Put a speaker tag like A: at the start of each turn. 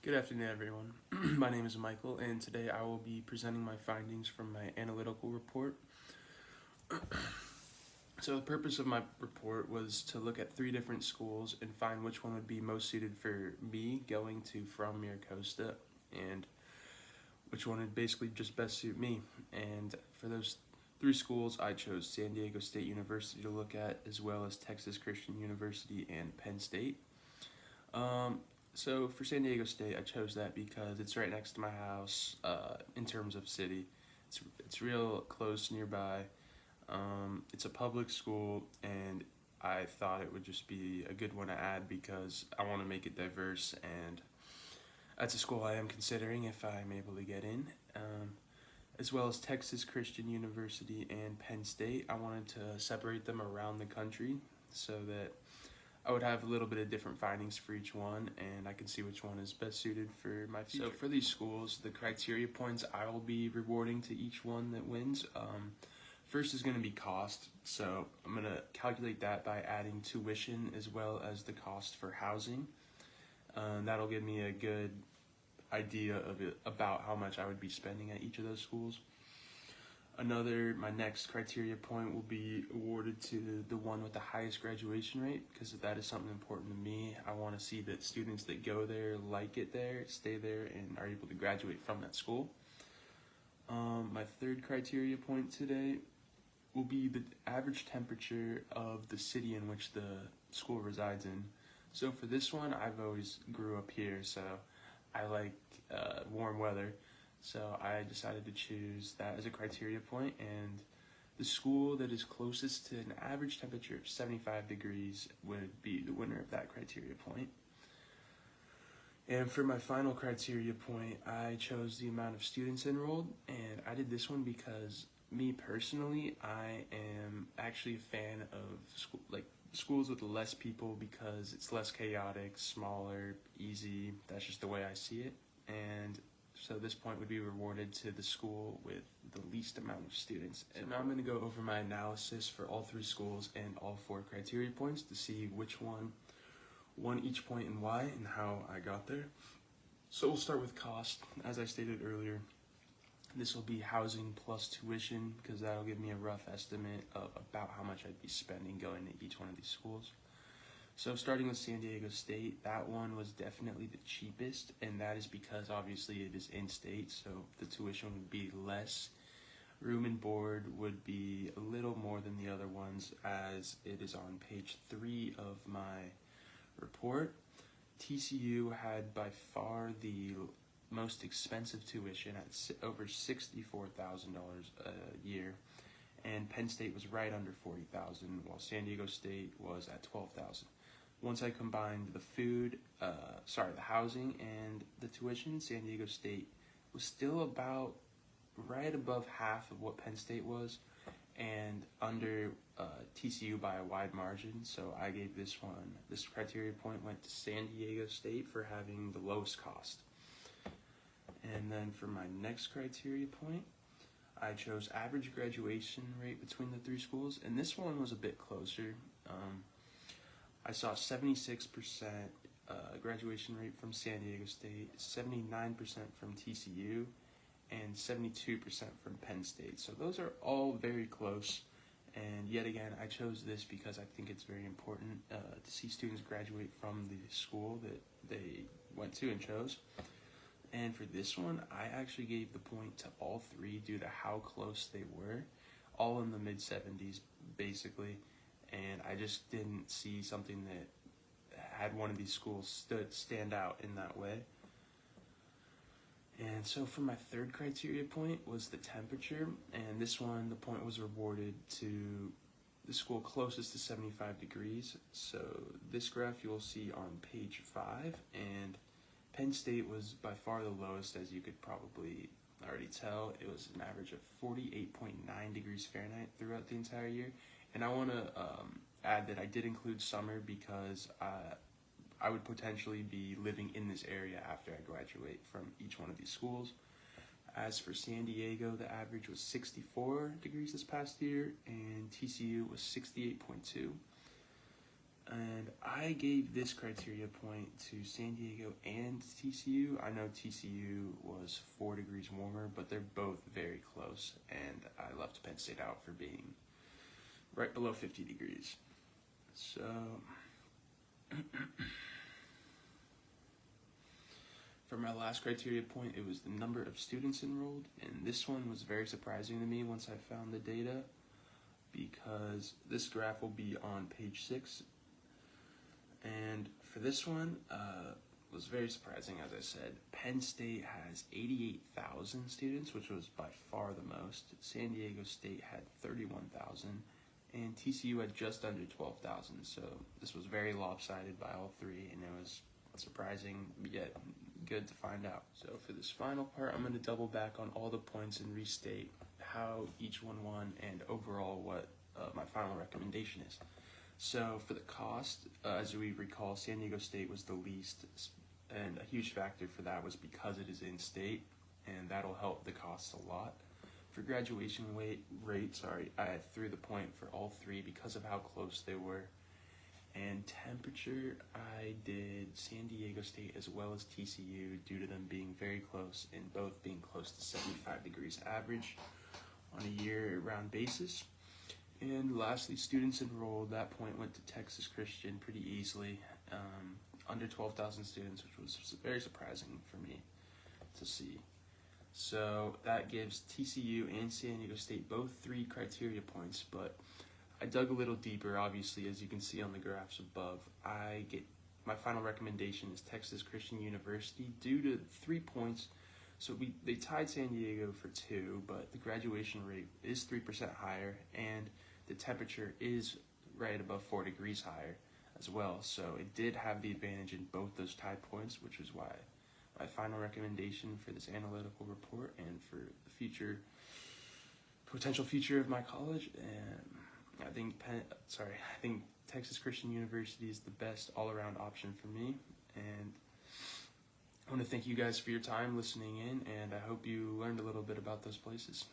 A: Good afternoon, everyone. My name is Michael, and today I will be presenting my findings from my analytical report. So, the purpose of my report was to look at 3 different schools and find which one would be most suited for me going to from Miracosta, and which one would basically just best suit me. And for those 3 schools, I chose San Diego State University to look at, as well as Texas Christian University and Penn State. Um, so for San Diego State, I chose that because it's right next to my house. In terms of city, it's real close nearby. It's a public school, and I thought it would just be a good one to add because I want to make it diverse, and that's a school I am considering if I'm able to get in. As well as Texas Christian University and Penn State, I wanted to separate them around the country so that I would have a little bit of different findings for each one, and I can see which one is best suited for my future. So for these schools, the criteria points I will be rewarding to each one that wins. First is going to be cost, so I'm going to calculate that by adding tuition as well as the cost for housing. That'll give me a good idea of about how much I would be spending at each of those schools. My next criteria point will be awarded to the one with the highest graduation rate, because that is something important to me. I want to see that students that go there like it there, stay there, and are able to graduate from that school. My third criteria point today will be the average temperature of the city in which the school resides in. So for this one, I've always grew up here, so I like warm weather. So I decided to choose that as a criteria point, and the school that is closest to an average temperature of 75 degrees would be the winner of that criteria point. And for my final criteria point, I chose the amount of students enrolled, and I did this one because me personally, I am actually a fan of schools with less people because it's less chaotic, smaller, easy. That's just the way I see it. And so this point would be rewarded to the school with the least amount of students. And now I'm going to go over my analysis for all 3 schools and all 4 criteria points to see which one won each point and why and how I got there. So we'll start with cost. As I stated earlier, this will be housing plus tuition because that'll give me a rough estimate of about how much I'd be spending going to each one of these schools. So starting with San Diego State, that one was definitely the cheapest, and that is because obviously it is in-state, so the tuition would be less. Room and board would be a little more than the other ones, as it is on page 3 of my report. TCU had by far the most expensive tuition at over $64,000 a year, and Penn State was right under $40,000, while San Diego State was at $12,000. Once I combined the housing and the tuition, San Diego State was still about right above half of what Penn State was, and under TCU by a wide margin. So I gave this criteria point went to San Diego State for having the lowest cost. And then for my next criteria point, I chose average graduation rate between the 3 schools, and this one was a bit closer. I saw 76% graduation rate from San Diego State, 79% from TCU, and 72% from Penn State. So those are all very close. And yet again, I chose this because I think it's very important to see students graduate from the school that they went to and chose. And for this one, I actually gave the point to all 3 due to how close they were, all in the mid-70s basically. And I just didn't see something that had one of these schools stand out in that way. And so for my third criteria point was the temperature, and this one, the point was awarded to the school closest to 75 degrees. So this graph you'll see on page 5, and Penn State was by far the lowest, as you could probably already tell. It was an average of 48.9 degrees Fahrenheit throughout the entire year. And I want to add that I did include summer because I would potentially be living in this area after I graduate from each one of these schools. As for San Diego, the average was 64 degrees this past year, and TCU was 68.2. And I gave this criteria point to San Diego and TCU. I know TCU was 4 degrees warmer, but they're both very close, and I left Penn State out for being right below 50 degrees. So for my last criteria point, it was the number of students enrolled, and this one was very surprising to me once I found the data, because this graph will be on page 6. And for this one, was very surprising, as I said. Penn State has 88,000 students, which was by far the most. San Diego State had 31,000, and TCU had just under 12,000. So this was very lopsided by all three, and it was surprising yet good to find out. So for this final part, I'm going to double back on all the points and restate how each one won and overall what my final recommendation is. So for the cost, as we recall, San Diego State was the least, and a huge factor for that was because it is in-state, and that'll help the costs a lot. For graduation rate, I threw the point for all three because of how close they were. And temperature, I did San Diego State as well as TCU due to them being very close and both being close to 75 degrees average on a year-round basis. And lastly, students enrolled, that point went to Texas Christian pretty easily, under 12,000 students, which was very surprising for me to see. So that gives TCU and San Diego State both 3 criteria points, but I dug a little deeper, obviously, as you can see on the graphs above. My final recommendation is Texas Christian University due to 3 points. So they tied San Diego for 2, but the graduation rate is 3% higher, and the temperature is right above 4 degrees higher as well. So it did have the advantage in both those tied points, which is why my final recommendation for this analytical report and for the potential future of my college. And I think Texas Christian University is the best all-around option for me. And I want to thank you guys for your time listening in, and I hope you learned a little bit about those places.